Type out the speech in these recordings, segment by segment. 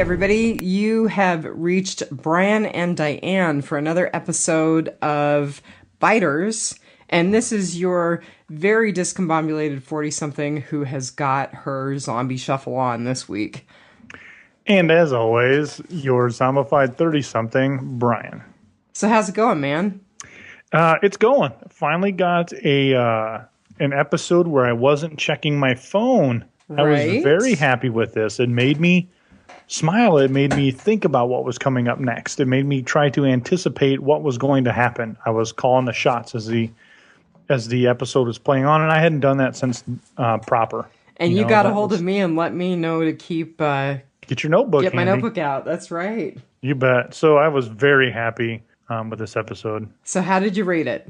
everybody. You have reached Brian and Diane for another episode of Biters. And this is your very discombobulated 40-something who has got her zombie shuffle on this week. And as always, your zombified 30-something, Brian. So how's it going, man? It's going. Finally got an episode where I wasn't checking my phone. Right? I was very happy with this. It made me smile. It made me think about what was coming up next. It made me try to anticipate what was going to happen. I was calling the shots as the episode was playing on, and I hadn't done that since Proper. And you got a hold of me and let me know to keep... Get your notebook Get my handy. notebook out. That's right. You bet. So I was very happy with this episode. So how did you rate it?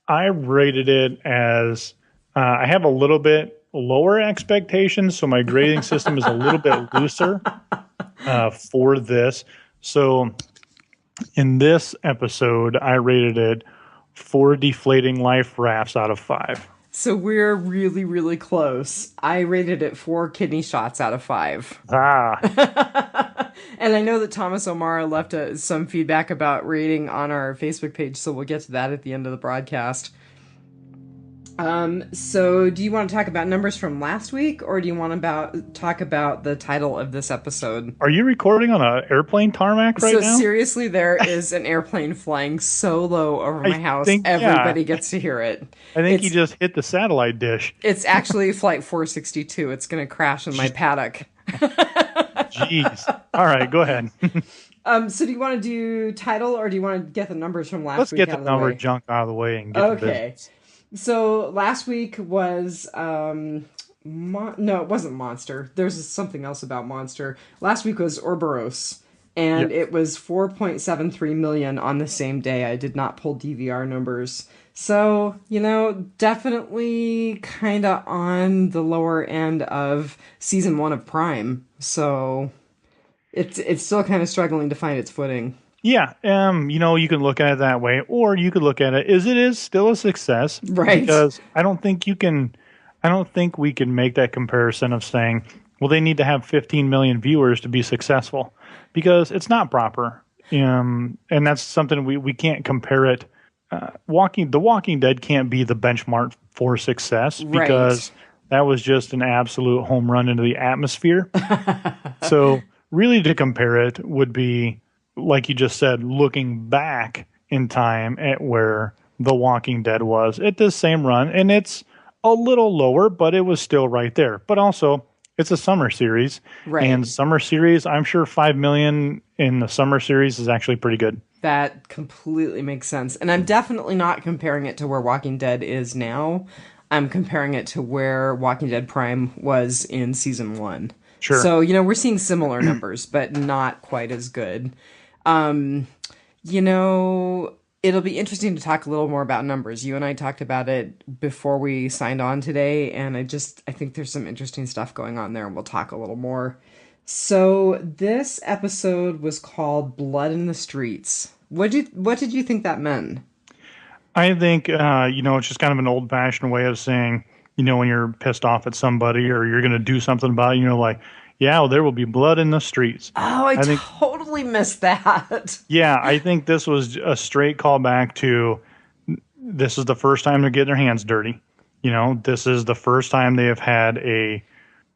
I rated it as... I have a little bit lower expectations, so my grading system is a little bit looser for this. So in this episode, I rated it 4 deflating life rafts out of 5. So we're really, really close. I rated it 4 kidney shots out of 5. And I know that Thomas O'Mara left some feedback about rating on our Facebook page, so we'll get to that at the end of the broadcast. So do you want to talk about numbers from last week, or do you want to talk about the title of this episode? Are you recording on an airplane tarmac right now? So seriously, there is an airplane flying so low over my house. Everybody gets to hear it. I think you just hit the satellite dish. It's actually Flight 462. It's going to crash in my paddock. Jeez. All right, go ahead. So do you want to do title, or do you want to get the numbers from last week Let's get the number junk out of the way and get to business. So last week was, no, it wasn't Monster. There's something else about Monster. Last week was Ouroboros, and It was 4.73 million on the same day. I did not pull DVR numbers. So, definitely kind of on the lower end of season 1 of Prime. So it's still kind of struggling to find its footing. Yeah, you can look at it that way, or you could look at it as it is still a success, right? Because I don't think we can make that comparison of saying, well, they need to have 15 million viewers to be successful, because it's not proper, and that's something we can't compare it. The Walking Dead can't be the benchmark for success, because that was just an absolute home run into the atmosphere. So really, to compare it would be, like you just said, looking back in time at where The Walking Dead was at this same run, and it's a little lower, but it was still right there. But also, it's a summer series, and summer series, I'm sure 5 million in the summer series is actually pretty good. That completely makes sense, and I'm definitely not comparing it to where Walking Dead is now. I'm comparing it to where Walking Dead Prime was in season 1. Sure. So, we're seeing similar numbers, but not quite as good. It'll be interesting to talk a little more about numbers. You and I talked about it before we signed on today, and I think there's some interesting stuff going on there, and we'll talk a little more. So this episode was called Blood in the Streets. What did you think that meant? I think, it's just kind of an old-fashioned way of saying, when you're pissed off at somebody or you're going to do something about it, like, yeah, well, there will be blood in the streets. Oh, I totally missed that. Yeah, I think this was a straight callback to, this is the first time they're getting their hands dirty. This is the first time they have had a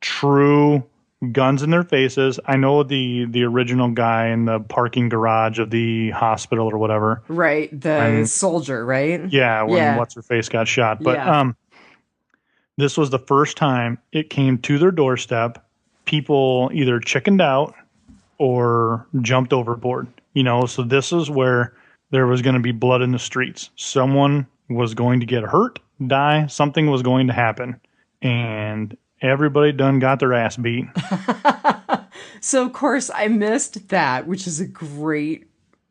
true guns in their faces. I know the original guy in the parking garage of the hospital or whatever. Right, the soldier, right? Yeah, when What's-Her-Face got shot. But this was the first time it came to their doorstep. People either chickened out or jumped overboard, so this is where there was going to be blood in the streets. Someone was going to get hurt, die, something was going to happen, and everybody done got their ass beat. So, of course, I missed that, which is a great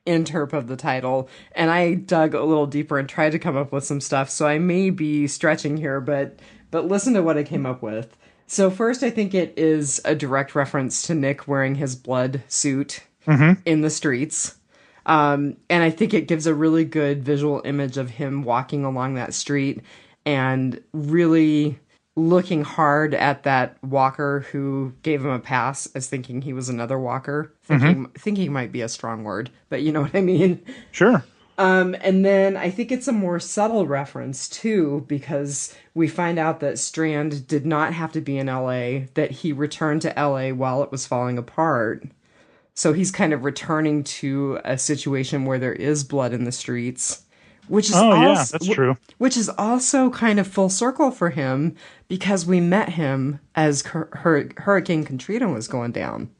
interp of the title, and I dug a little deeper and tried to come up with some stuff, so I may be stretching here, but listen to what I came up with. So first, I think it is a direct reference to Nick wearing his blood suit in the streets. And I think it gives a really good visual image of him walking along that street and really looking hard at that walker who gave him a pass as thinking he was another walker. Thinking might be a strong word, but you know what I mean. Sure. And then I think it's a more subtle reference too, because we find out that Strand did not have to be in LA, that he returned to LA while it was falling apart. So he's kind of returning to a situation where there is blood in the streets, which is yeah, that's true. Which is also kind of full circle for him because we met him as Hurricane Katrina was going down.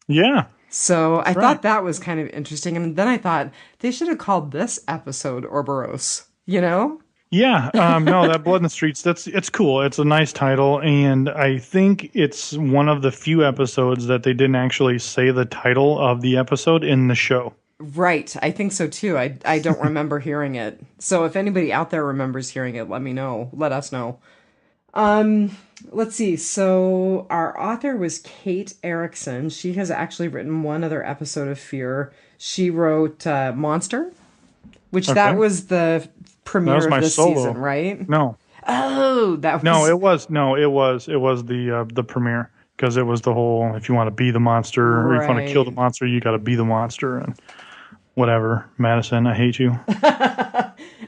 Yeah. So I thought that was kind of interesting. And then I thought they should have called this episode Ouroboros, you know? Yeah. No, that Blood in the Streets, it's cool. It's a nice title. And I think it's one of the few episodes that they didn't actually say the title of the episode in the show. Right. I think so too. I don't remember hearing it. So if anybody out there remembers hearing it, let me know. Let us know. Let's see. So our author was Kate Erickson. She has actually written one other episode of Fear. She wrote Monster, which that was the premiere of this season, right? No. Oh, that was... No, it was the premiere, because it was the whole, if you want to be the monster, or if you want to kill the monster, you got to be the monster, and whatever. Madison, I hate you.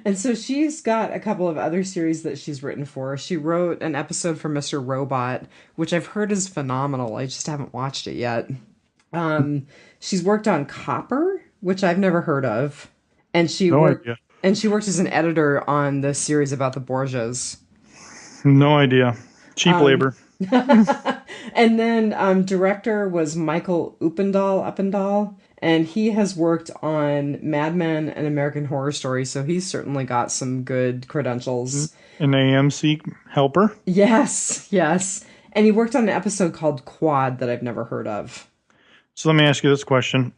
And so she's got a couple of other series that she's written for. She wrote an episode for Mr. Robot, which I've heard is phenomenal. I just haven't watched it yet. She's worked on Copper, which I've never heard of. And she worked as an editor on the series about the Borgias. No idea. Cheap labor. And then director was Michael Uppendal, and he has worked on Mad Men and American Horror Story, so he's certainly got some good credentials. An AMC helper? Yes. And he worked on an episode called Quad that I've never heard of. So let me ask you this question.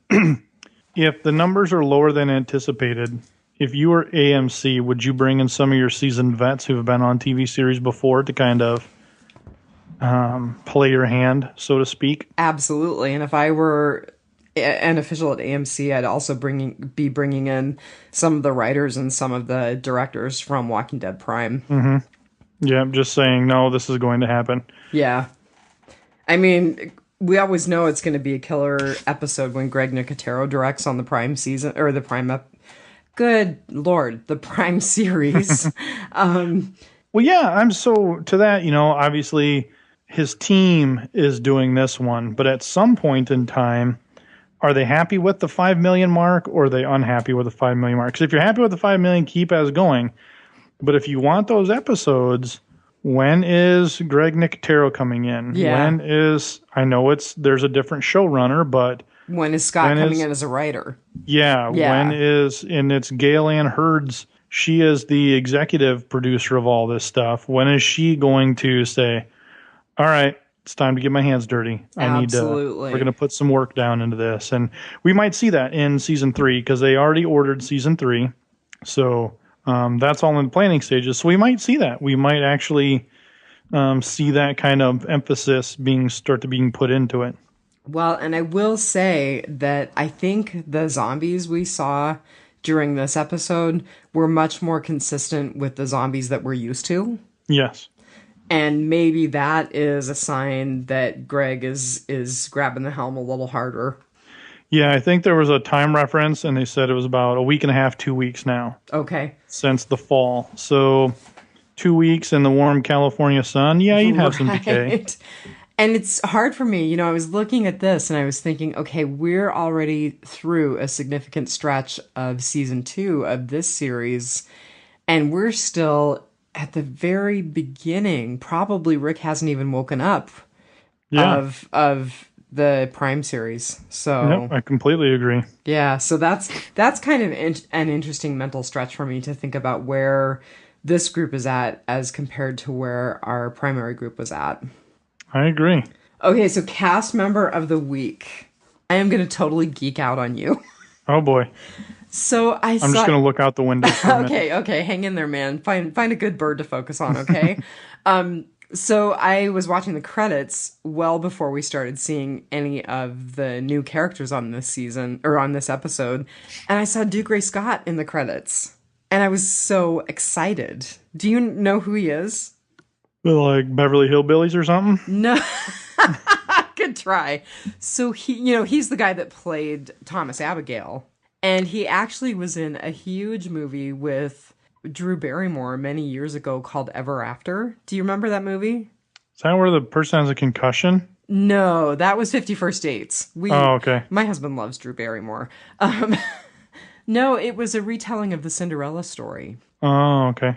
If the numbers are lower than anticipated, if you were AMC, would you bring in some of your seasoned vets who have been on TV series before to kind of play your hand, so to speak? Absolutely. And if I were an official at AMC, I'd also be bringing in some of the writers and some of the directors from Walking Dead Prime. Mm-hmm. Yeah, I'm just saying, no, this is going to happen. Yeah. I mean, we always know it's going to be a killer episode when Greg Nicotero directs on the Prime season, or the Prime Good Lord, the Prime series. Well, yeah, I'm so to that, obviously his team is doing this one, but at some point in time, are they happy with the 5 million mark, or are they unhappy with the 5 million mark? Because if you're happy with the 5 million, keep as going. But if you want those episodes, when is Greg Nicotero coming in? Yeah. I know there's a different showrunner, but when is Scott coming in as a writer? Yeah. And it's Gail Ann Hurd's. She is the executive producer of all this stuff. When is she going to say, all right, it's time to get my hands dirty. Absolutely. We're going to put some work down into this. And we might see that in season 3, because they already ordered season 3. So that's all in the planning stages. So we might see that. We might actually see that kind of emphasis being put into it. Well, and I will say that I think the zombies we saw during this episode were much more consistent with the zombies that we're used to. Yes. And maybe that is a sign that Greg is grabbing the helm a little harder. Yeah, I think there was a time reference, and they said it was about a week and a half, 2 weeks now. Okay. Since the fall. So 2 weeks in the warm California sun, yeah, you'd have some decay. And it's hard for me. I was looking at this and I was thinking, okay, we're already through a significant stretch of season 2 of this series, and we're still at the very beginning. Probably Rick hasn't even woken up of the Prime series. So yep, I completely agree. Yeah, so that's kind of an interesting mental stretch for me to think about where this group is at as compared to where our primary group was at. I agree. Okay, so cast member of the week. I am going to totally geek out on you. Oh boy. So I'm just going to look out the window for a minute. Okay, hang in there, man. Find a good bird to focus on, okay? So I was watching the credits well before we started seeing any of the new characters on this season, or on this episode, and I saw Dougray Scott in the credits, and I was so excited. Do you know who he is? Like Beverly Hillbillies or something? No, good try. So he's the guy that played Thomas Abigail, and he actually was in a huge movie with Drew Barrymore many years ago called Ever After. Do you remember that movie? Is that where the person has a concussion? No, that was 50 First Dates. Oh, okay. My husband loves Drew Barrymore. No, it was a retelling of the Cinderella story. Oh, okay.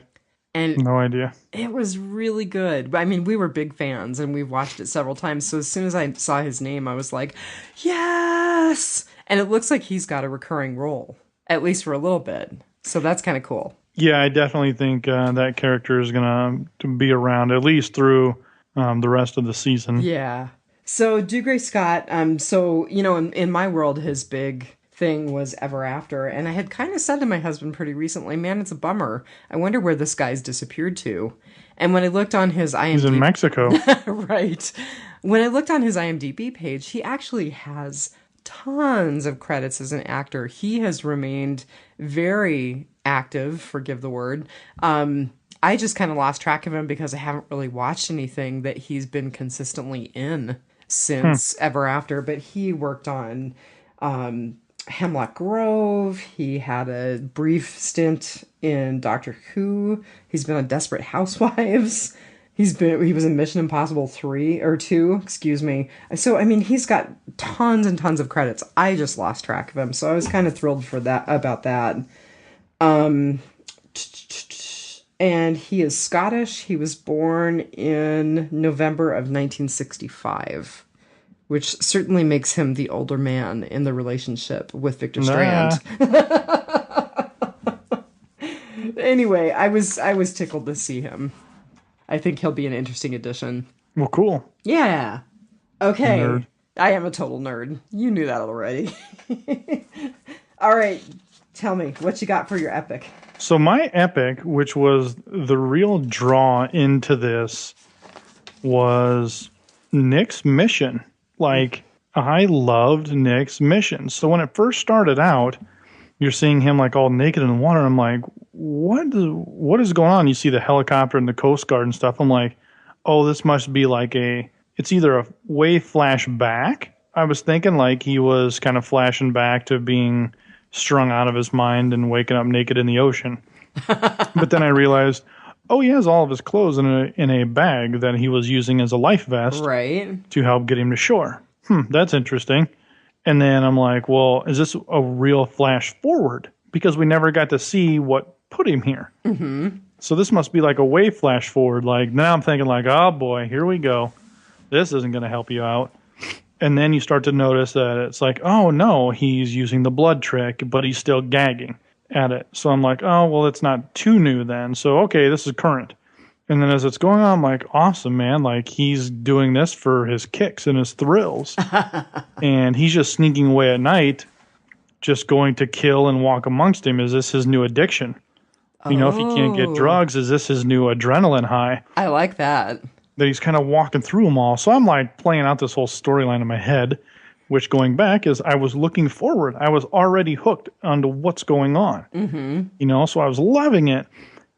And no idea. It was really good. I mean, we were big fans and we've watched it several times. So as soon as I saw his name, I was like, yes! And it looks like he's got a recurring role, at least for a little bit. So that's kind of cool. Yeah, I definitely think that character is going to be around at least through the rest of the season. Yeah. So Dougray Scott, in my world, his big thing was Ever After. And I had kind of said to my husband pretty recently, man, it's a bummer. I wonder where this guy's disappeared to. And when I looked on his IMDb... He's in Mexico. Right. When I looked on his IMDb page, he actually has tons of credits as an actor. He has remained very active, forgive the word. I just kind of lost track of him because I haven't really watched anything that he's been consistently in since Ever After. But he worked on Hemlock Grove. He had a brief stint in Doctor Who. He's been on Desperate Housewives. He was in Mission Impossible 3 or 2, excuse me. So, I mean, he's got tons and tons of credits. I just lost track of him. So I was kind of thrilled about that. And he is Scottish. He was born in November of 1965, which certainly makes him the older man in the relationship with Victor Strand. Anyway, I was tickled to see him. I think he'll be an interesting addition. Well, cool. Yeah. Okay. Nerd. I am a total nerd. You knew that already. All right. Tell me, what you got for your epic? So my epic, which was the real draw into this, was Nick's mission. Like, I loved Nick's mission. So when it first started out, you're seeing him like all naked in the water. I'm like, what is going on? You see the helicopter and the Coast Guard and stuff. I'm like, oh, this must be like it's either a way flash back. I was thinking like he was kind of flashing back to being strung out of his mind and waking up naked in the ocean. But then I realized, oh, he has all of his clothes in a bag that he was using as a life vest, right, to help get him to shore. That's interesting. And then I'm like, well, is this a real flash forward? Because we never got to see what put him here. Mm-hmm. So this must be like a way flash forward. Like now I'm thinking like, oh boy, here we go. This isn't going to help you out. And then you start to notice that it's like, oh no, he's using the blood trick, but he's still gagging at it. So I'm like, oh, well, it's not too new then. So, okay, this is current. And then as it's going on, I'm like, awesome, man. Like, he's doing this for his kicks and his thrills. And he's just sneaking away at night, just going to kill and walk amongst him. Is this his new addiction? You know, if he can't get drugs, is this his new adrenaline high? I like that. That he's kind of walking through them all. So I'm like playing out this whole storyline in my head, which going back is I was looking forward. I was already hooked onto what's going on. Mm-hmm. You know, so I was loving it.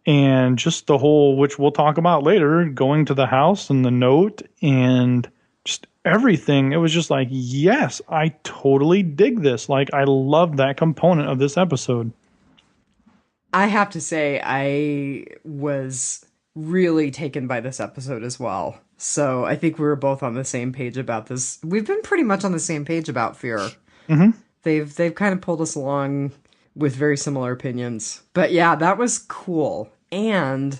And just the whole, which we'll talk about later, going to the house and the note and just everything. It was just like, yes, I totally dig this. Like, I love that component of this episode. I have to say, I was really taken by this episode as well. So I think we were both on the same page about this. We've been pretty much on the same page about Fear. Mm-hmm. They've kind of pulled us along with very similar opinions. But yeah, that was cool. And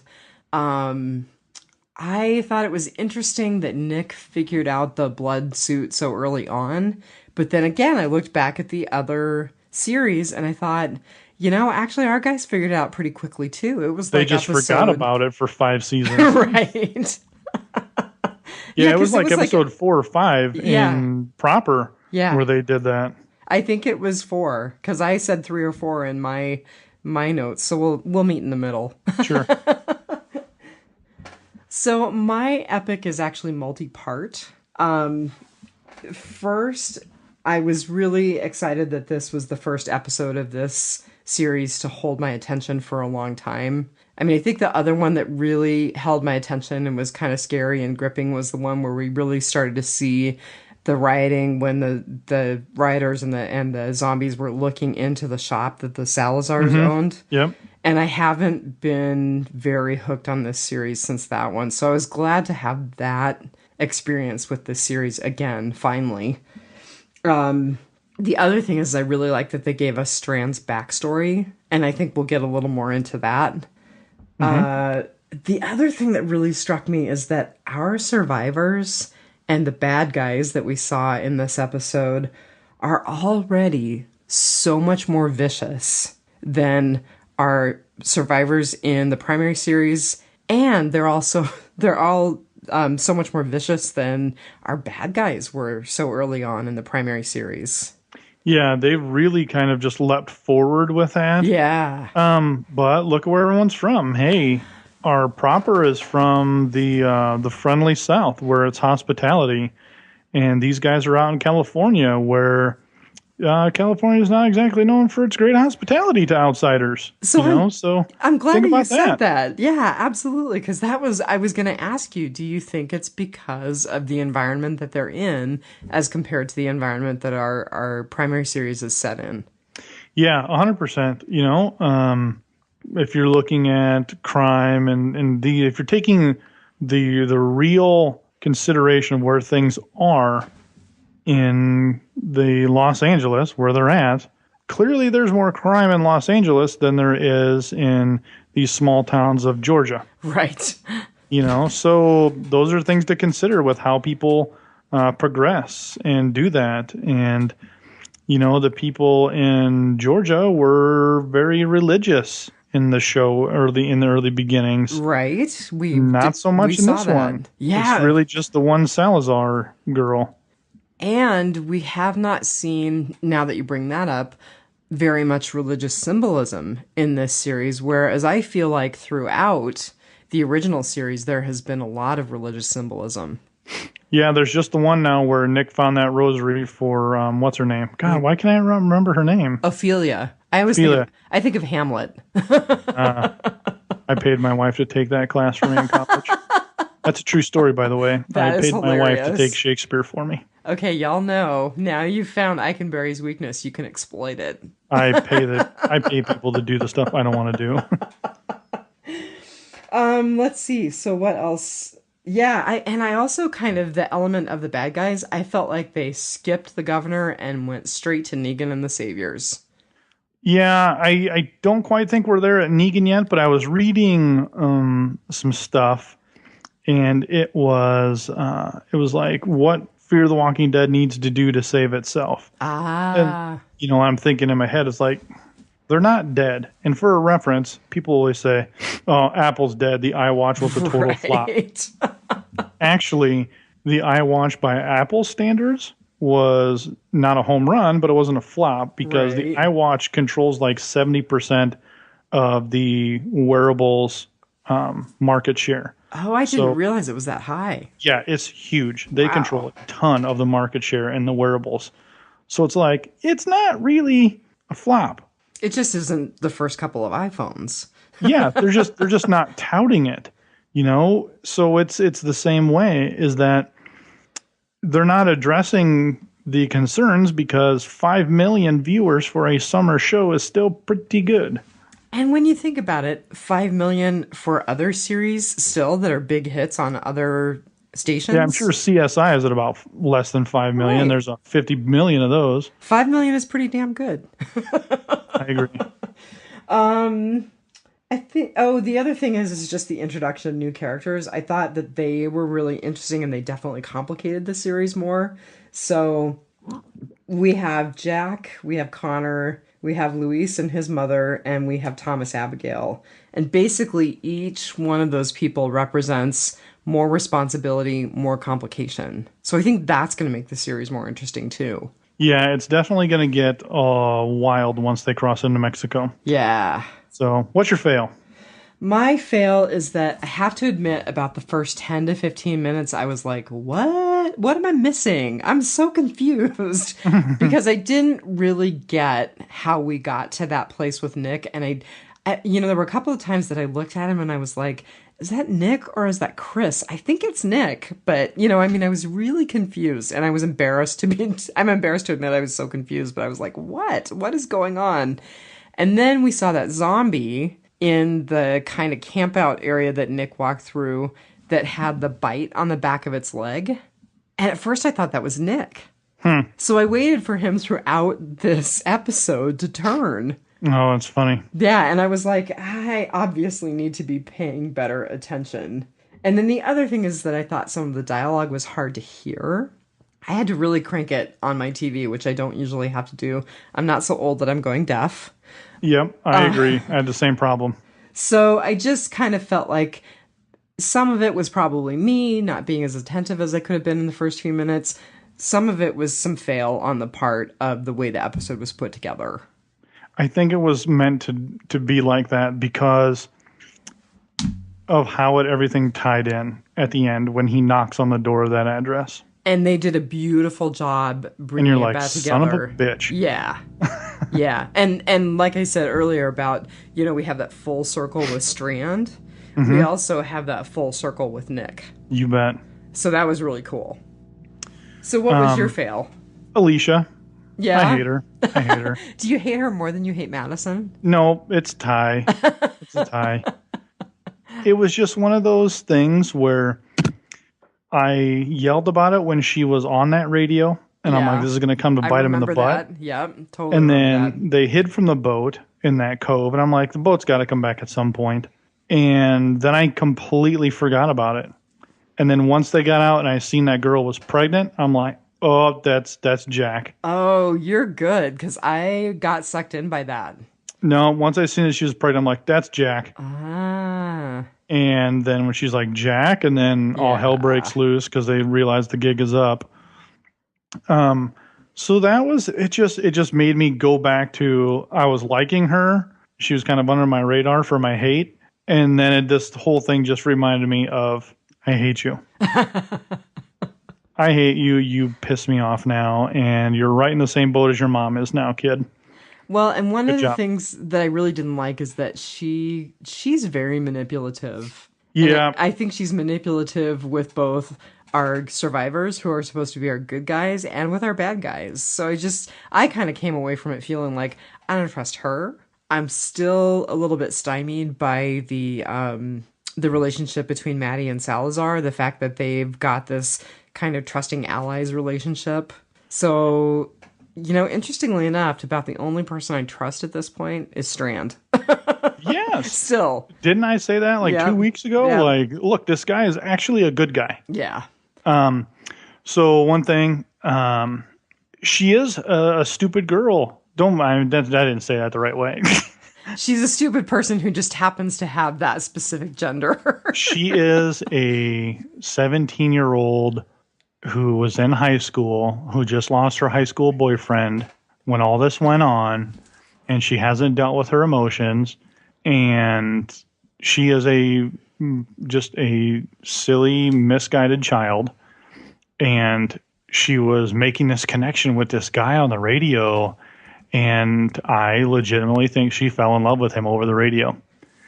I thought it was interesting that Nick figured out the blood suit so early on. But then again, I looked back at the other series and I thought, you know, actually our guys figured it out pretty quickly too. It was they just forgot about it for 5 seasons. Right. Yeah, it was like episode 4 or 5 in proper where they did that. I think it was 4 because I said 3 or 4 in my notes, so we'll meet in the middle. Sure. So my epic is actually multi-part. First, I was really excited that this was the first episode of this series to hold my attention for a long time. I mean, I think the other one that really held my attention and was kind of scary and gripping was the one where we really started to see the rioting when the rioters and the zombies were looking into the shop that the Salazars owned. Yep. And I haven't been very hooked on this series since that one. So I was glad to have that experience with this series again, finally. The other thing is I really like that they gave us Strand's backstory, and I think we'll get a little more into that. The other thing that really struck me is that our survivors and the bad guys that we saw in this episode are already so much more vicious than our survivors in the primary series, and they're all so much more vicious than our bad guys were so early on in the primary series. Yeah, they've really kind of just leapt forward with that. Yeah. But look at where everyone's from. Hey, our proper is from the friendly South, where it's hospitality, and these guys are out in California, where California is not exactly known for its great hospitality to outsiders. So I'm glad that you said that. Yeah, absolutely. Because I was going to ask you, do you think it's because of the environment that they're in as compared to the environment that our primary series is set in? Yeah, 100%. If you're looking at crime and if you're taking the real consideration of where things are in the Los Angeles, where they're at, clearly there's more crime in Los Angeles than there is in these small towns of Georgia. Right. So those are things to consider with how people progress and do that. And, the people in Georgia were very religious in the show in the early beginnings. Right. Not so much in this one. Yeah. It's really just the one Salazar girl. And we have not seen, now that you bring that up, very much religious symbolism in this series, whereas I feel like throughout the original series, there has been a lot of religious symbolism. Yeah, there's just the one now where Nick found that rosary for, what's her name? God, why can't I remember her name? Ophelia. I think of Hamlet. I paid my wife to take that class for me in college. That's a true story, by the way. I paid my wife to take Shakespeare for me. Okay, y'all know. Now you've found Eikenberry's weakness. You can exploit it. I pay people to do the stuff I don't want to do. Let's see. So what else? Yeah, I also kind of, the element of the bad guys, I felt like they skipped the governor and went straight to Negan and the Saviors. Yeah, I don't quite think we're there at Negan yet, but I was reading some stuff, and it was like what Fear the Walking Dead needs to do to save itself. And, I'm thinking in my head, it's like, they're not dead. And for a reference, people always say, oh, Apple's dead. The iWatch was a total flop. Actually, the iWatch by Apple standards was not a home run, but it wasn't a flop because the iWatch controls like 70% of the wearables market share. Oh, I didn't realize it was that high. Yeah, it's huge. They control a ton of the market share in the wearables. So it's like, it's not really a flop. It just isn't the first couple of iPhones. Yeah, they're just not touting it, So it's the same way, is that they're not addressing the concerns because 5 million viewers for a summer show is still pretty good. And when you think about it, 5 million for other series still that are big hits on other stations. Yeah, I'm sure CSI is at about less than 5 million. Right. There's 50 million of those. 5 million is pretty damn good. I agree. I think, the other thing is just the introduction of new characters. I thought that they were really interesting and they definitely complicated the series more. So we have Jack, we have Connor, we have Luis and his mother, and we have Thomas Abigail. And basically each one of those people represents more responsibility, more complication. So I think that's going to make the series more interesting too. Yeah, it's definitely going to get wild once they cross into Mexico. Yeah. So what's your fail? My fail is that I have to admit about the first 10 to 15 minutes, I was like, what? What am I missing? I'm so confused because I didn't really get how we got to that place with Nick. And There were a couple of times that I looked at him and I was like, is that Nick or is that Chris? I think it's Nick. But, I was really confused and I was embarrassed I'm embarrassed to admit I was so confused, but I was like, what? What is going on? And then we saw that zombie in the kind of camp out area that Nick walked through that had the bite on the back of its leg. And at first I thought that was Nick. So I waited for him throughout this episode to turn. Oh, that's funny. Yeah, and I was like, I obviously need to be paying better attention. And then the other thing is that I thought some of the dialogue was hard to hear. I had to really crank it on my TV, which I don't usually have to do. I'm not so old that I'm going deaf. Yep, I agree. I had the same problem. So I just kind of felt like some of it was probably me not being as attentive as I could have been in the first few minutes. Some of it was some fail on the part of the way the episode was put together. I think it was meant to be like that because of how everything tied in at the end when he knocks on the door of that address. And they did a beautiful job bringing it back together. Son of a bitch. Yeah. Yeah. And like I said earlier about, we have that full circle with Strand. Mm-hmm. We also have that full circle with Nick. You bet. So that was really cool. So what was your fail? Alicia. Yeah. I hate her. Do you hate her more than you hate Madison? No, it's a tie. It's a tie. It was just one of those things where I yelled about it when she was on that radio, and I'm like, this is going to come to bite him in the butt. Yeah, totally. And then they hid from the boat in that cove, and I'm like, the boat's got to come back at some point. And then I completely forgot about it. And then once they got out and I seen that girl was pregnant, I'm like, oh, that's Jack. Oh, you're good, because I got sucked in by that. No, once I seen that she was pregnant, I'm like, that's Jack. Ah. And then when she's like, Jack, and then all hell breaks loose because they realize the gig is up. So that was, it just made me go back to, I was liking her. She was kind of under my radar for my hate. And then this whole thing just reminded me of, I hate you. I hate you. You piss me off now. And you're right in the same boat as your mom is now, kid. Well, and one of the things that I really didn't like is that she's very manipulative. Yeah. And I think she's manipulative with both our survivors, who are supposed to be our good guys, and with our bad guys. So I kind of came away from it feeling like I don't trust her. I'm still a little bit stymied by the relationship between Maddie and Salazar, the fact that they've got this kind of trusting allies relationship. So, interestingly enough, about the only person I trust at this point is Strand. Yes. Still. Didn't I say that 2 weeks ago? Yeah. Like, look, this guy is actually a good guy. Yeah. So one thing, she is a stupid girl. Don't mind, I didn't say that the right way. She's a stupid person who just happens to have that specific gender. She is a 17-year-old who was in high school, who just lost her high school boyfriend when all this went on, and she hasn't dealt with her emotions, and she is just a silly, misguided child, and she was making this connection with this guy on the radio, and I legitimately think she fell in love with him over the radio.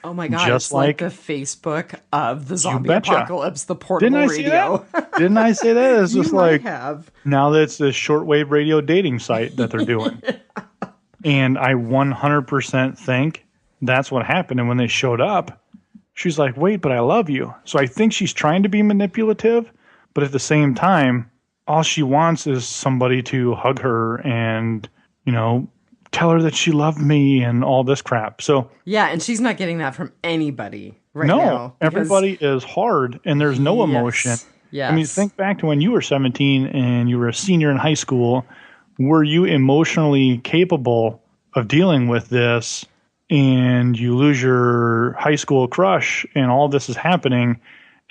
Oh my God, just it's like the Facebook of the zombie apocalypse, the portable Didn't I radio. Say that? Didn't I say that? It's just have. Now that it's this shortwave radio dating site that they're doing. And I 100% think that's what happened. And when they showed up, she's like, wait, but I love you. So I think she's trying to be manipulative, but at the same time, all she wants is somebody to hug her and, tell her that she loved me and all this crap. So yeah, and she's not getting that from anybody now. No, everybody is hard and there's no emotion. Yes. I mean, think back to when you were 17 and you were a senior in high school. Were you emotionally capable of dealing with this, and you lose your high school crush and all this is happening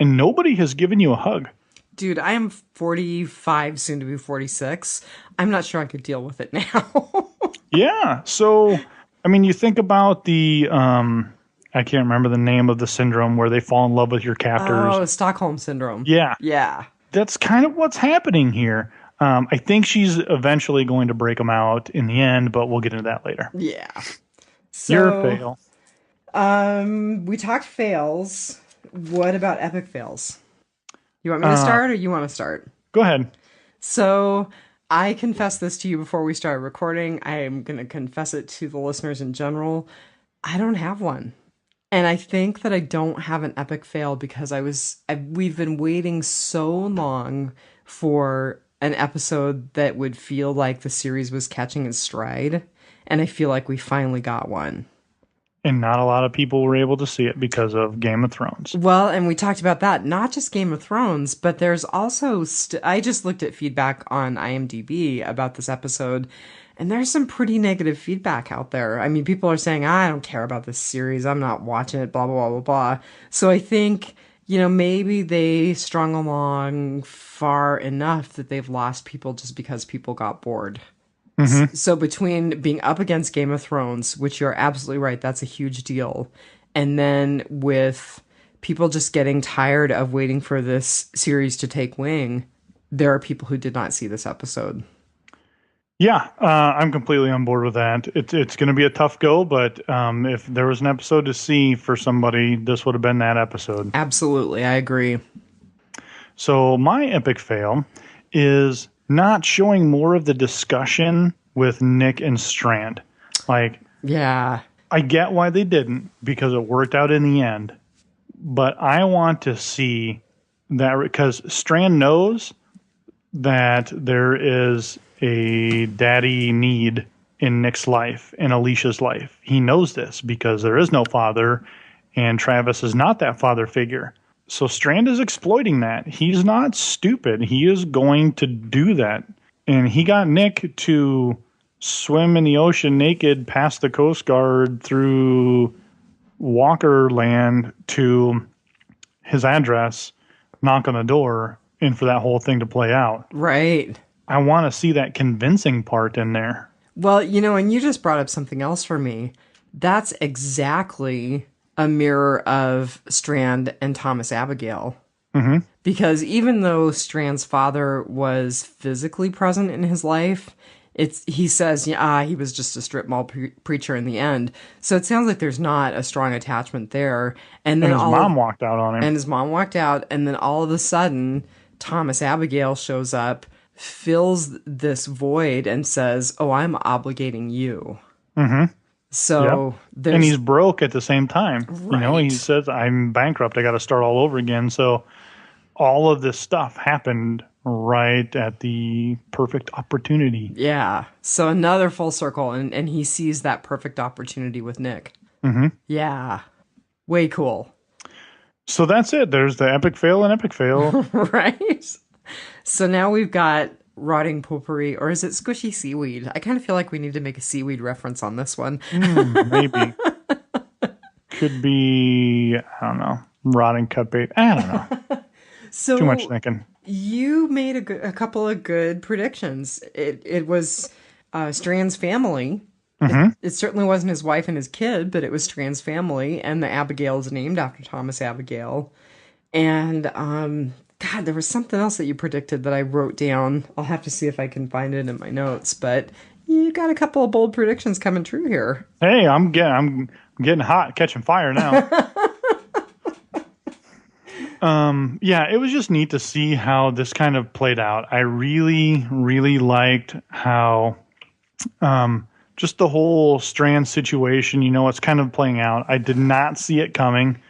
and nobody has given you a hug? Dude, I am 45, soon to be 46. I'm not sure I could deal with it now. Yeah. So, I mean, you think about the, I can't remember the name of the syndrome where they fall in love with your captors. Oh, Stockholm Syndrome. Yeah. Yeah. That's kind of what's happening here. I think she's eventually going to break them out in the end, but we'll get into that later. Yeah. You're a fail. We talked fails. What about epic fails? You want me to Uh, start or you want to start? Go ahead. So, I confessed this to you before we started recording. I am going to confess it to the listeners in general. I don't have one. And I think that I don't have an epic fail because we've been waiting so long for an episode that would feel like the series was catching its stride. And I feel like we finally got one. And not a lot of people were able to see it because of Game of Thrones. Well, and we talked about that, not just Game of Thrones, but there's also, I just looked at feedback on IMDb about this episode, and there's some pretty negative feedback out there. I mean, people are saying, I don't care about this series, I'm not watching it, blah, blah, blah, blah, blah. So I think, maybe they strung along far enough that they've lost people just because people got bored. So between being up against Game of Thrones, which you're absolutely right, that's a huge deal, and then with people just getting tired of waiting for this series to take wing, there are people who did not see this episode. Yeah, I'm completely on board with that. It's going to be a tough go, but if there was an episode to see for somebody, this would have been that episode. Absolutely, I agree. So my epic fail is not showing more of the discussion with Nick and Strand. Like, Yeah. I get why they didn't because it worked out in the end. But I want to see that because Strand knows that there is a daddy need in Nick's life, in Alicia's life. He knows this because there is no father and Travis is not that father figure. So Strand is exploiting that. He's not stupid. He is going to do that. And he got Nick to swim in the ocean naked past the Coast Guard through Walker Land to his address, knock on the door, and for that whole thing to play out. Right. I want to see that convincing part in there. Well, and you just brought up something else for me. That's exactly a mirror of Strand and Thomas Abigail. Mm-hmm. Because even though Strand's father was physically present in his life, he says, he was just a strip mall preacher in the end. So it sounds like there's not a strong attachment there. And then his mom walked out on him. And his mom walked out, and then all of a sudden, Thomas Abigail shows up, fills this void, and says, "Oh, I'm obligating you." Mm-hmm. So yep. And he's broke at the same time. Right. He says, "I'm bankrupt. I got to start all over again." So all of this stuff happened right at the perfect opportunity. Yeah. So another full circle, and he sees that perfect opportunity with Nick. Mm-hmm. Yeah. Way cool. So that's it. There's the epic fail and epic fail. Right? So now we've got rotting potpourri, or is it squishy seaweed? I kind of feel like we need to make a seaweed reference on this one. Maybe. Could be, I don't know, rotting cut bait. I don't know. So too much thinking. You made a couple of good predictions. It was Strand's family. Mm-hmm. It certainly wasn't his wife and his kid, but it was Strand's family, and the Abigail is named after Thomas Abigail. And God, there was something else that you predicted that I wrote down. I'll have to see if I can find it in my notes, but you got a couple of bold predictions coming true here. Hey, I'm getting hot, catching fire now. Yeah, it was just neat to see how this kind of played out. I really, really liked how just the whole Strand situation, it's kind of playing out. I did not see it coming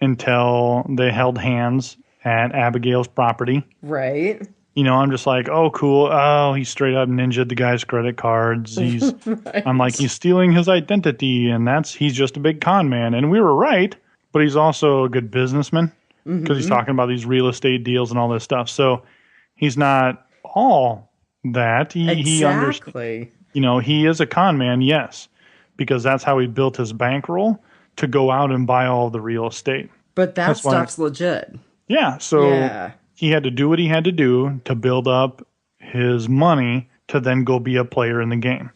until they held hands at Abigail's property. Right. I'm just like, oh, cool. Oh, he straight up ninja'd the guy's credit cards. Right. I'm like, he's stealing his identity, and he's just a big con man. And we were right, but he's also a good businessman because he's talking about these real estate deals and all this stuff. So he's not all that. He understands. He is a con man, yes, because that's how he built his bankroll to go out and buy all the real estate. But that stuff's legit. Yeah, so he had to do what he had to do to build up his money to then go be a player in the game.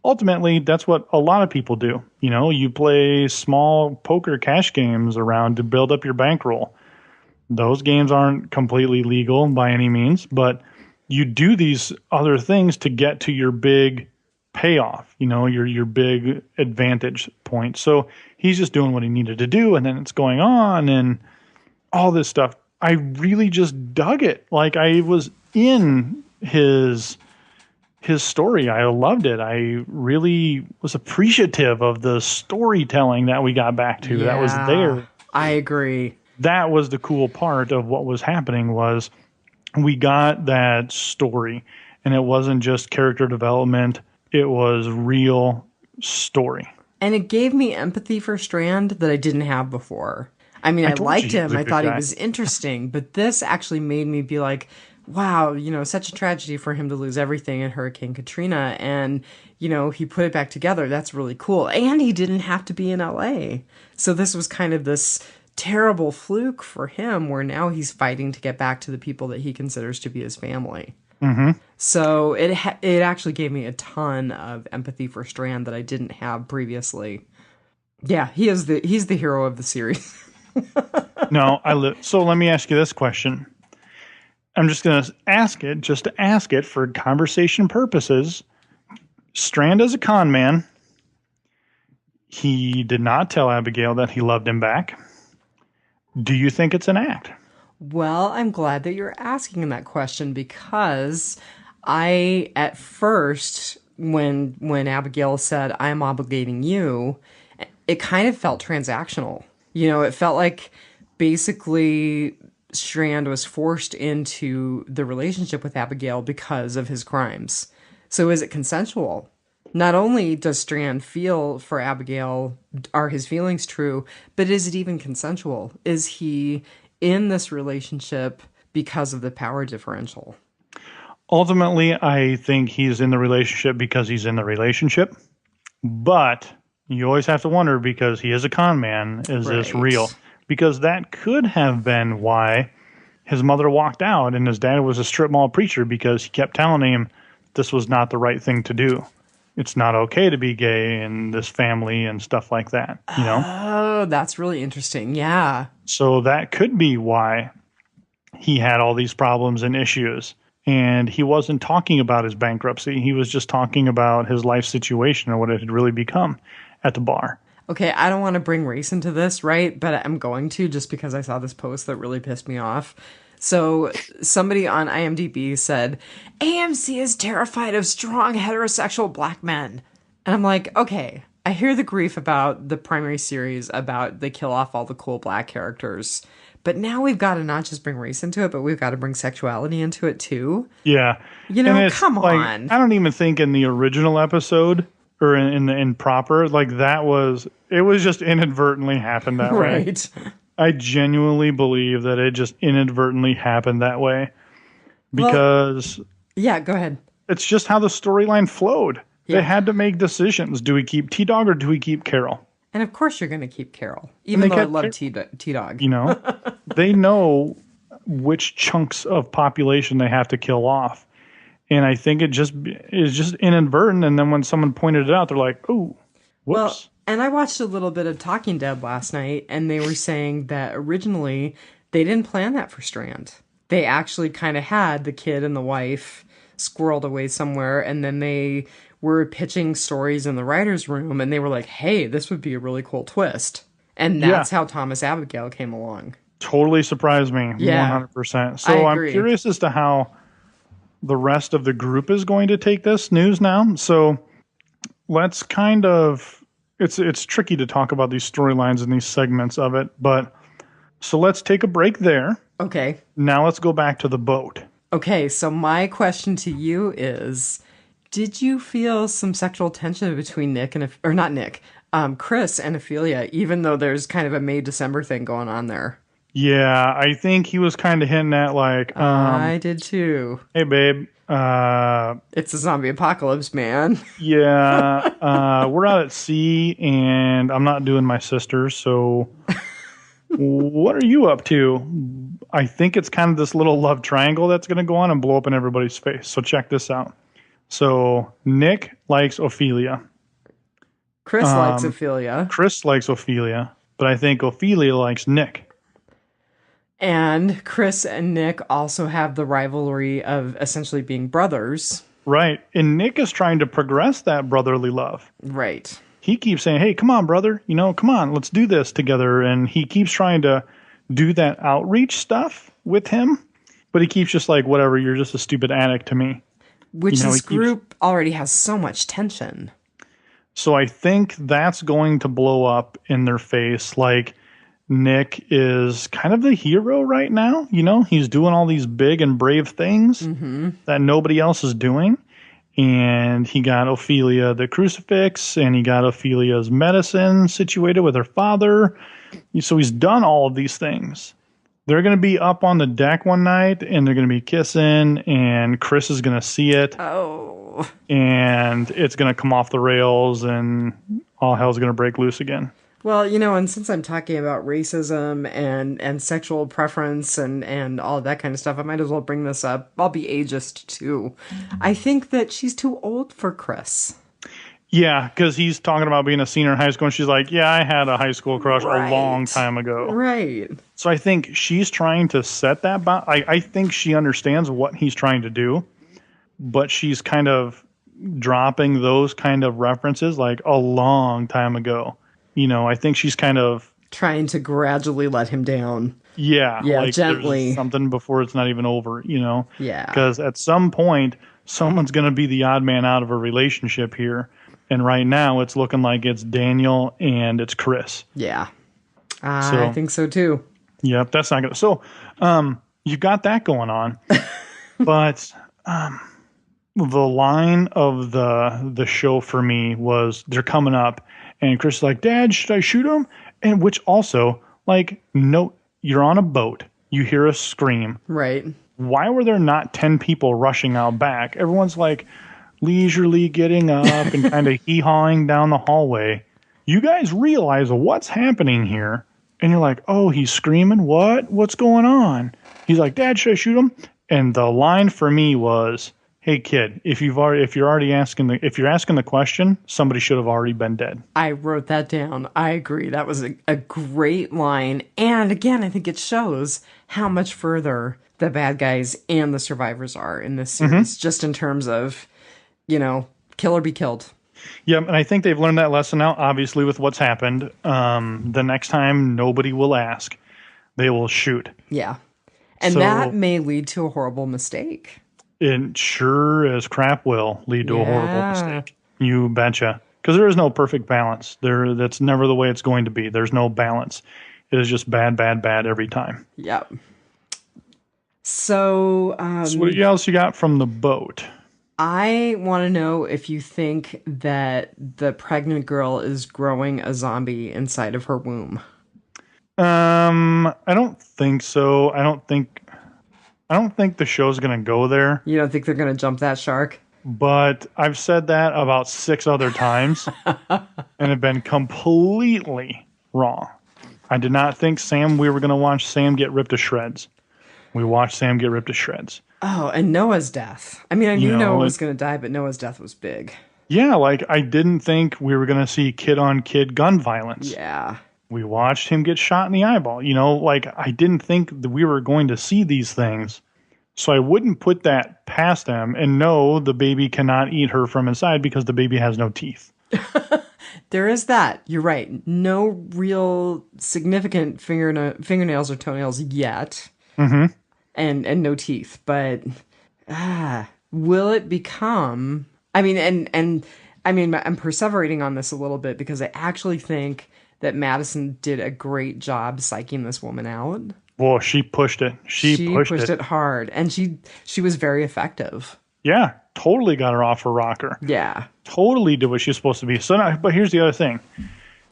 Ultimately, that's what a lot of people do. You play small poker cash games around to build up your bankroll. Those games aren't completely legal by any means, but you do these other things to get to your big payoff, your big advantage point. So he's just doing what he needed to do, and then it's going on and all this stuff. I really just dug it. Like, I was in his story. I loved it. I really was appreciative of the storytelling that we got back to. That was there. I agree. That was the cool part of what was happening, was we got that story, and it wasn't just character development. It was real story. And it gave me empathy for Strand that I didn't have before. I mean, I liked him. I thought he was interesting, but this actually made me be like, wow, such a tragedy for him to lose everything in Hurricane Katrina. And, he put it back together. That's really cool. And he didn't have to be in LA. So this was kind of this terrible fluke for him, where now he's fighting to get back to the people that he considers to be his family. Mm-hmm. So it actually gave me a ton of empathy for Strand that I didn't have previously. Yeah, he's the hero of the series. No, so let me ask you this question. I'm just going to ask it for conversation purposes. Strand is a con man. He did not tell Abigail that he loved him back. Do you think it's an act? Well, I'm glad that you're asking that question, because I, at first, when Abigail said, "I'm obligating you," it kind of felt transactional. It felt like basically Strand was forced into the relationship with Abigail because of his crimes. So is it consensual? Not only does Strand feel for Abigail, are his feelings true, but is it even consensual? Is he in this relationship because of the power differential? Ultimately, I think he's in the relationship because he's in the relationship. But you always have to wonder, because he is a con man, is this real? Because that could have been why his mother walked out and his dad was a strip mall preacher, because he kept telling him this was not the right thing to do. It's not okay to be gay in this family and stuff like that, Oh, that's really interesting. Yeah. So that could be why he had all these problems and issues. And he wasn't talking about his bankruptcy. He was just talking about his life situation and what it had really become at the bar. Okay, I don't want to bring race into this, right? But I'm going to, just because I saw this post that really pissed me off. So somebody on IMDb said, AMC is terrified of strong heterosexual black men. And I'm like, okay, I hear the grief about the primary series about they kill off all the cool black characters. But now we've got to not just bring race into it, but we've got to bring sexuality into it too. Yeah. Come on. I don't even think in the original episode or in proper, like it was just inadvertently happened that way. Right. I genuinely believe that it just inadvertently happened that way, because yeah, go ahead. It's just how the storyline flowed. Yeah. They had to make decisions. Do we keep T-Dog or do we keep Carol? And of course you're going to keep Carol, even though I love T-Dog. They know which chunks of population they have to kill off. And I think it just is just inadvertent. And then when someone pointed it out, they're like, "Oh, whoops." Well, and I watched a little bit of Talking Dead last night, and they were saying that originally they didn't plan that for Strand. They actually kind of had the kid and the wife squirreled away somewhere, and then they were pitching stories in the writer's room, and they were like, hey, this would be a really cool twist. And that's how Thomas Abigail came along. Totally surprised me, 100%. So I'm curious as to how the rest of the group is going to take this news now. So let's kind of... It's tricky to talk about these storylines and these segments of it, but so let's take a break there. Okay. Now let's go back to the boat. Okay, so my question to you is, did you feel some sexual tension between Chris and Ophelia, even though there's kind of a May-December thing going on there? Yeah, I think he was kind of hinting at like... I did too. Hey, babe. It's a zombie apocalypse, man. Yeah, we're out at sea, and I'm not doing my sister, so what are you up to? I think it's kind of this little love triangle that's going to go on and blow up in everybody's face. So check this out. So Nick likes Ophelia. Chris likes Ophelia. Chris likes Ophelia, but I think Ophelia likes Nick. And Chris and Nick also have the rivalry of essentially being brothers. Right. And Nick is trying to progress that brotherly love. Right. He keeps saying, hey, come on, brother. Come on, let's do this together. And he keeps trying to do that outreach stuff with him. But he keeps just like, whatever, you're just a stupid addict to me. Which this group already has so much tension. So I think that's going to blow up in their face. Like, Nick is kind of the hero right now. He's doing all these big and brave things that nobody else is doing. And he got Ophelia the crucifix, and he got Ophelia's medicine situated with her father. So he's done all of these things. They're going to be up on the deck one night, and they're going to be kissing, and Chris is going to see it. Oh. And it's going to come off the rails, and all hell's going to break loose again. Well, and since I'm talking about racism and sexual preference and all that kind of stuff, I might as well bring this up. I'll be ageist, too. I think that she's too old for Chris. Yeah, because he's talking about being a senior in high school, and she's like, yeah, I had a high school crush a long time ago. Right. So I think she's trying to set that I think she understands what he's trying to do, but she's kind of dropping those kind of references like a long time ago. I think she's kind of trying to gradually let him down. Yeah, like gently. Something before it's not even over, Yeah. Because at some point, someone's going to be the odd man out of a relationship here. And right now, it's looking like it's Daniel and it's Chris. Yeah. I think so, too. Yep, that's not going to... So, you got that going on. But the line of the show for me was, they're coming up, and Chris is like, Dad, should I shoot him? And which also, like, no, you're on a boat. You hear a scream. Right. Why were there not 10 people rushing out back? Everyone's like leisurely getting up and kind of hee-hawing down the hallway. You guys realize what's happening here. And you're like, oh, he's screaming? What? What's going on? He's like, Dad, should I shoot him? And the line for me was, hey kid, if you're asking the question, somebody should have already been dead. I wrote that down. I agree. That was a great line. And again, I think it shows how much further the bad guys and the survivors are in this series, just in terms of, kill or be killed. Yeah, and I think they've learned that lesson now, obviously, with what's happened. The next time, nobody will ask. They will shoot. Yeah. And that may lead to a horrible mistake. It sure as crap will lead to a horrible mistake. You betcha. Because there is no perfect balance. That's never the way it's going to be. There's no balance. It is just bad, bad, bad every time. Yep. So what else you got from the boat? I want to know if you think that the pregnant girl is growing a zombie inside of her womb. I don't think so. I don't think the show's going to go there. You don't think they're going to jump that shark? But I've said that about 6 other times and have been completely wrong. I did not think we were going to watch Sam get ripped to shreds. We watched Sam get ripped to shreds. Oh, and Noah's death. I mean, I knew Noah was going to die, but Noah's death was big. Yeah, like I didn't think we were going to see kid-on-kid gun violence. Yeah. We watched him get shot in the eyeball. Like I didn't think that we were going to see these things. So I wouldn't put that past them. And no, the baby cannot eat her from inside because the baby has no teeth. There is that. You're right. No real significant fingernails or toenails yet. Mm-hmm. And no teeth. But will it become... I mean, I'm perseverating on this a little bit because I actually think that Madison did a great job psyching this woman out. Well, she pushed it. She pushed it hard, and she was very effective. Yeah, totally got her off her rocker. Yeah, totally did what she was supposed to be. So, but here's the other thing: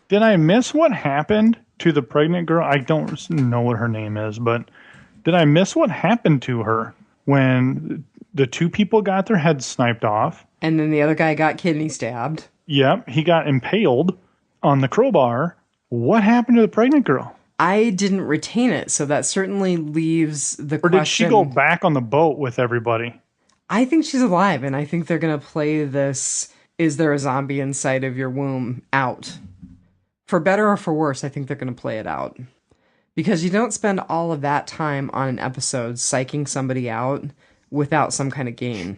did I miss what happened to the pregnant girl? I don't know what her name is, but did I miss what happened to her when the 2 people got their heads sniped off, and then the other guy got kidney stabbed? Yep, he got impaled on the crowbar. What happened to the pregnant girl? I didn't retain it, so that certainly leaves the question. Or did she go back on the boat with everybody? I think she's alive, and I think they're going to play this, is there a zombie inside of your womb, out. For better or for worse, I think they're going to play it out. Because you don't spend all of that time on an episode psyching somebody out without some kind of gain.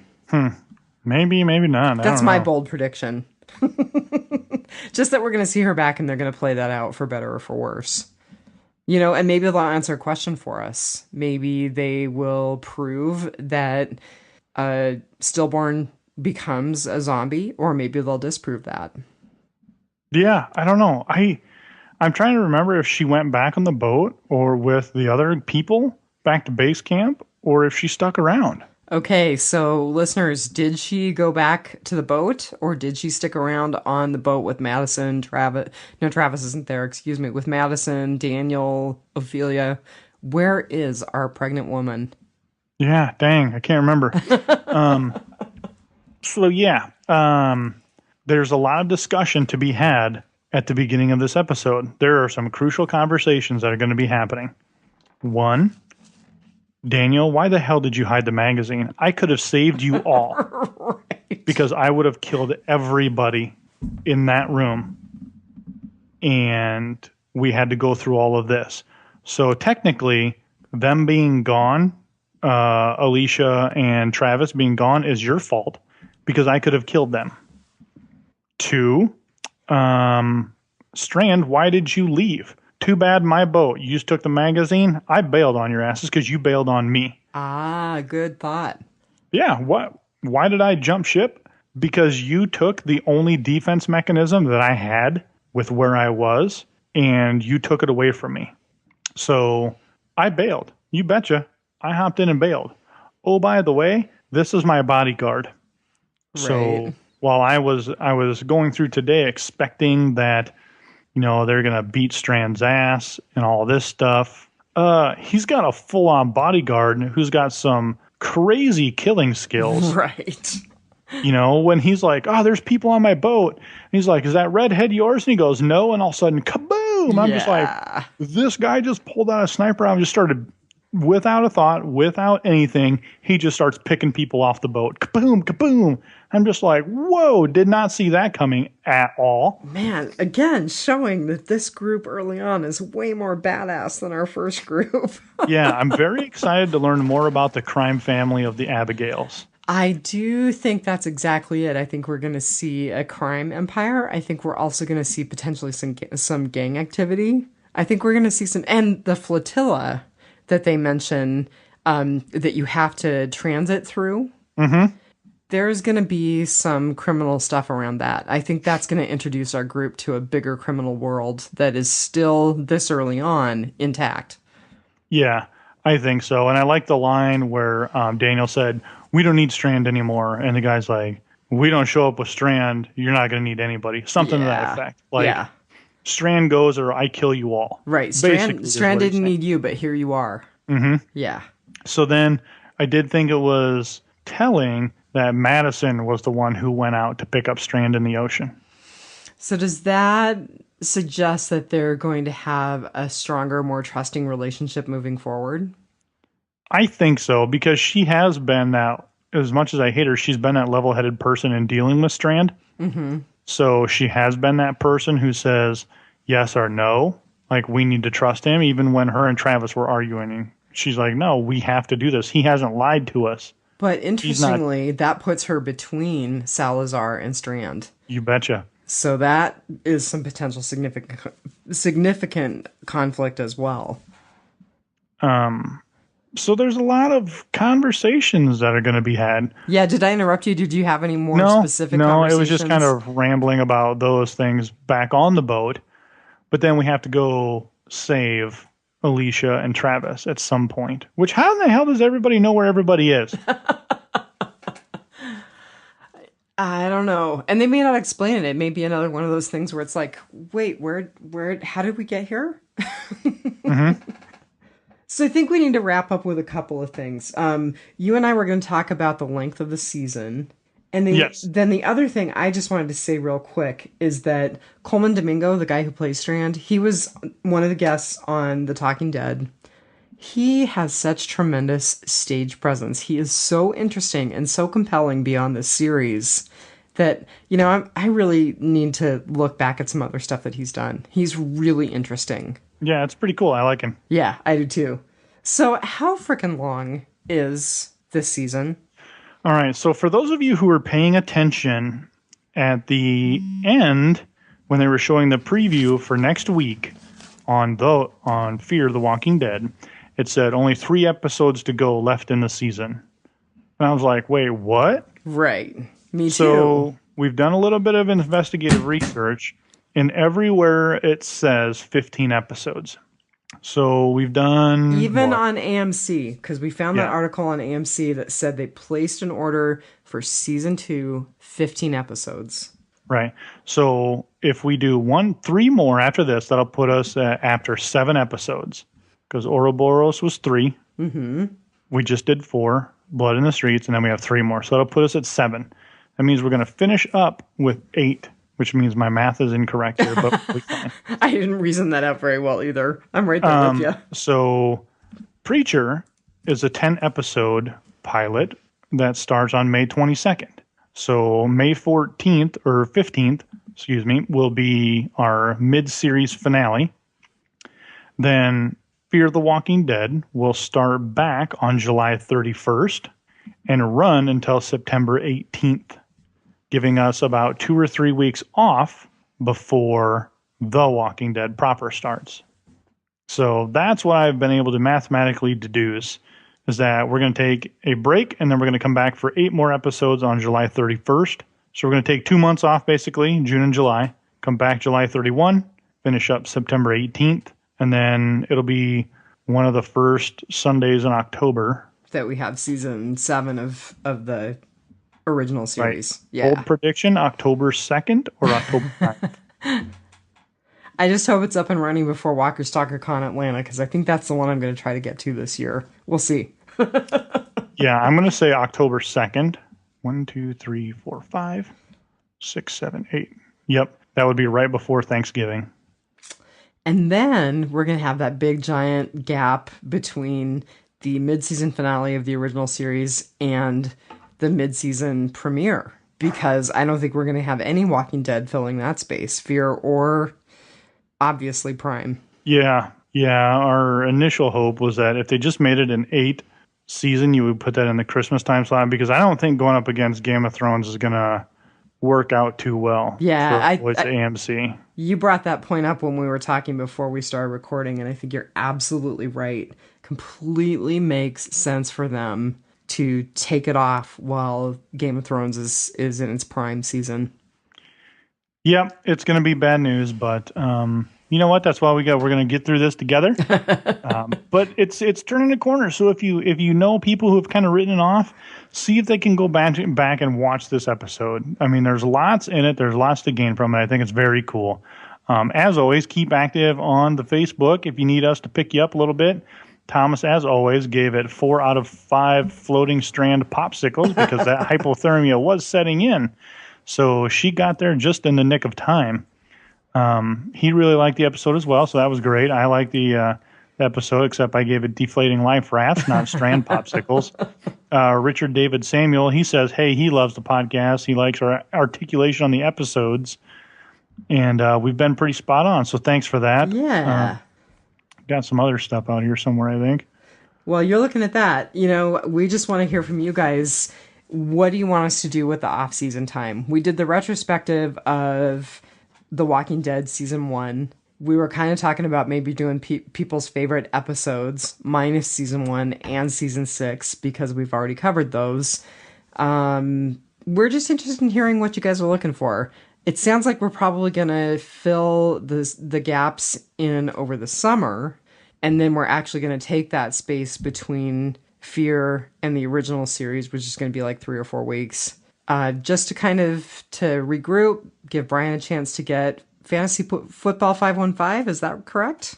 Maybe, maybe not. That's I don't my know. bold prediction. Just that we're going to see her back and they're going to play that out for better or for worse. You know, and maybe they'll answer a question for us. Maybe they will prove that stillborn becomes a zombie, or maybe they'll disprove that. Yeah, I don't know. I'm trying to remember if she went back on the boat or with the other people back to base camp, or if she stuck around. Okay, so listeners, did she go back to the boat or did she stick around on the boat with Madison, Travis? No, Travis isn't there, excuse me, with Madison, Daniel, Ophelia. Where is our pregnant woman? Yeah, dang, I can't remember. So yeah, there's a lot of discussion to be had at the beginning of this episode. There are some crucial conversations that are going to be happening. One, Daniel, why the hell did you hide the magazine? I could have saved you all. Right. Because I would have killed everybody in that room. And we had to go through all of this. So technically, them being gone, Alicia and Travis being gone is your fault because I could have killed them. Two, Strand, why did you leave? Too bad my boat. You just took the magazine. I bailed on your asses because you bailed on me. Ah, good thought. Yeah. What? Why did I jump ship? Because you took the only defense mechanism that I had with where I was, and you took it away from me. So I bailed. You betcha. I hopped in and bailed. Oh, by the way, this is my bodyguard. Right. So while I was going through today expecting that, you know, they're going to beat Strand's ass and all this stuff. He's got a full-on bodyguard who's got some crazy killing skills. Right. You know, when he's like, oh, there's people on my boat. And he's like, is that redhead yours? And he goes, no. And all of a sudden, kaboom. I'm just like, this guy just pulled out a sniper round and just started, without a thought, without anything, he just starts picking people off the boat. Kaboom, kaboom. I'm just like, whoa, did not see that coming at all. Man, again, showing that this group early on is way more badass than our first group. Yeah, I'm very excited to learn more about the crime family of the Abigails. I do think that's exactly it. I think we're going to see a crime empire. I think we're also going to see potentially some gang activity. I think we're going to see some, and the flotilla that they mention that you have to transit through. Mm-hmm. There's going to be some criminal stuff around that. I think that's going to introduce our group to a bigger criminal world that is still this early on intact. Yeah, I think so. And I like the line where Daniel said, we don't need Strand anymore. And the guy's like, we don't show up with Strand, you're not going to need anybody. Something to that effect. Like, Strand goes or I kill you all. Right. Strand didn't need you, but here you are. Mm-hmm. Yeah. So then I did think it was telling that Madison was the one who went out to pick up Strand in the ocean. So does that suggest that they're going to have a stronger, more trusting relationship moving forward? I think so, because she has been that, as much as I hate her, she's been that level-headed person in dealing with Strand. Mm-hmm. So she has been that person who says yes or no. Like, we need to trust him, even when her and Travis were arguing. She's like, no, we have to do this. He hasn't lied to us. But interestingly, that puts her between Salazar and Strand. You betcha. So that is some potential significant conflict as well. So there's a lot of conversations that are going to be had. Yeah, did I interrupt you? Did you have any more specific conversations? No, it was just kind of rambling about those things back on the boat. But then we have to go save Alicia and Travis at some point. Which, how in the hell does everybody know where everybody is? I don't know. And they may not explain it. It may be another one of those things where it's like, wait, how did we get here? Mm-hmm. So I think we need to wrap up with a couple of things. You and I were going to talk about the length of the season. And then the other thing I just wanted to say real quick is that Coleman Domingo, the guy who plays Strand, he was one of the guests on The Talking Dead. He has such tremendous stage presence. He is so interesting and so compelling beyond this series that, you know, I really need to look back at some other stuff that he's done. He's really interesting. Yeah, it's pretty cool. I like him. Yeah, I do too. So how freaking long is this season? All right. So for those of you who were paying attention at the end when they were showing the preview for next week on Fear the Walking Dead, it said only 3 episodes to go left in the season. And I was like, wait, what? Right. Me too. So we've done a little bit of investigative research, and everywhere it says 15 episodes. So we've done... Even on AMC, because we found that article on AMC that said they placed an order for season 2, 15 episodes. Right. So if we do 3 more after this, that'll put us after 7 episodes. Because Ouroboros was 3. Mm-hmm. We just did 4, Blood in the Streets, and then we have 3 more. So that'll put us at 7. That means we're going to finish up with 8, which means my math is incorrect here, but we'll be fine. I didn't reason that out very well either. I'm right there with you. So Preacher is a 10-episode pilot that starts on May 22nd. So May 14th or 15th, will be our mid-series finale. Then Fear the Walking Dead will start back on July 31st and run until September 18th, giving us about 2 or 3 weeks off before The Walking Dead proper starts. So that's what I've been able to mathematically deduce, is that we're going to take a break, and then we're going to come back for 8 more episodes on July 31st. So we're going to take 2 months off, basically, June and July, come back July 31, finish up September 18th, and then it'll be one of the first Sundays in October that we have season 7 of the original series. Right. Yeah. Bold prediction, October 2nd or October 9th. I just hope it's up and running before Walker Stalker Con Atlanta, because I think that's the one I'm going to try to get to this year. We'll see. Yeah, I'm going to say October 2nd. 1, 2, 3, 4, 5, 6, 7, 8. Yep, that would be right before Thanksgiving. And then we're going to have that big giant gap between the mid-season finale of the original series and the mid-season premiere, because I don't think we're going to have any Walking Dead filling that space, Fear or obviously Prime. Yeah. Our initial hope was that if they just made it an 8 season, you would put that in the Christmas time slot, because I don't think going up against Game of Thrones is going to work out too well. Yeah, for AMC. You brought that point up when we were talking before we started recording, and I think you're absolutely right. Completely makes sense for them to take it off while Game of Thrones is in its prime season. Yep, it's going to be bad news, but you know what? That's why we're going to get through this together. But it's turning a corner. So if you know people who have kind of written it off, see if they can go back and watch this episode. I mean, there's lots in it. There's lots to gain from it. I think it's very cool. As always, keep active on the Facebook if you need us to pick you up a little bit. Thomas, as always, gave it 4 out of 5 floating strand popsicles because that hypothermia was setting in. So she got there just in the nick of time. He really liked the episode as well, so that was great. I liked the episode, except I gave it deflating life rafts, not strand popsicles. Richard David Samuel, he says, hey, he loves the podcast. He likes our articulation on the episodes. And we've been pretty spot on, so thanks for that. Yeah. Got some other stuff out here somewhere, I think. Well, you're looking at that. You know, we just want to hear from you guys. What do you want us to do with the off-season time? We did the retrospective of The Walking Dead Season 1. We were kind of talking about maybe doing people's favorite episodes, minus Season 1 and Season 6, because we've already covered those. We're just interested in hearing what you guys are looking for. It sounds like we're probably going to fill the gaps in over the summer, and then we're actually going to take that space between Fear and the original series, which is going to be like 3 or 4 weeks, just to kind of to regroup, give Brian a chance to get Fantasy Football 515. Is that correct?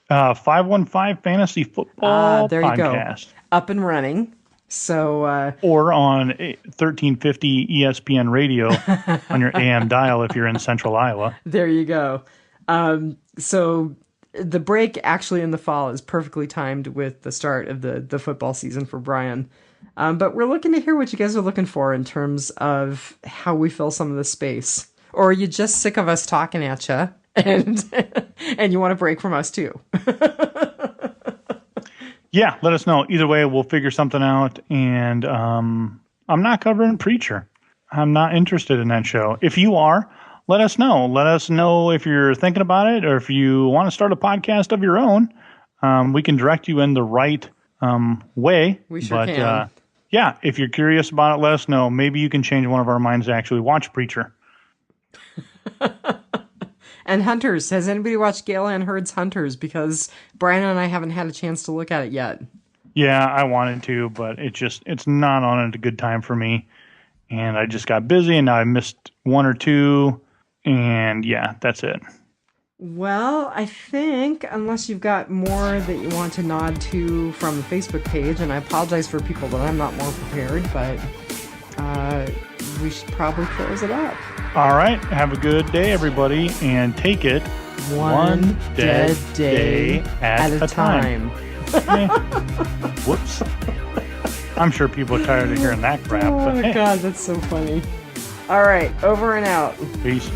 515 Fantasy Football there Podcast. You go. Up and running. So, or on 1350 ESPN radio on your AM dial if you're in central Iowa. There you go. So the break actually in the fall is perfectly timed with the start of the football season for Brian. But we're looking to hear what you guys are looking for in terms of how we fill some of the space. Or are you just sick of us talking at you and you want a break from us too? Yeah, let us know. Either way, we'll figure something out. And I'm not covering Preacher. I'm not interested in that show. If you are, let us know. Let us know if you're thinking about it or if you want to start a podcast of your own. We can direct you in the right way. We sure can. Yeah, if you're curious about it, let us know. Maybe you can change one of our minds to actually watch Preacher. And Hunters. Has anybody watched Gale Ann Hurd's Hunters? Because Brian and I haven't had a chance to look at it yet. Yeah, I wanted to, but it's not on at a good time for me. And I just got busy, and now I missed one or two. And yeah, that's it. Well, I think, unless you've got more that you want to nod to from the Facebook page, and I apologize for people that I'm not more prepared, but we should probably close it up. All right. Have a good day, everybody, and take it one dead day at a time. Okay. Whoops. I'm sure people are tired of hearing that crap. Oh, my God, that's so funny. All right, over and out. Peace.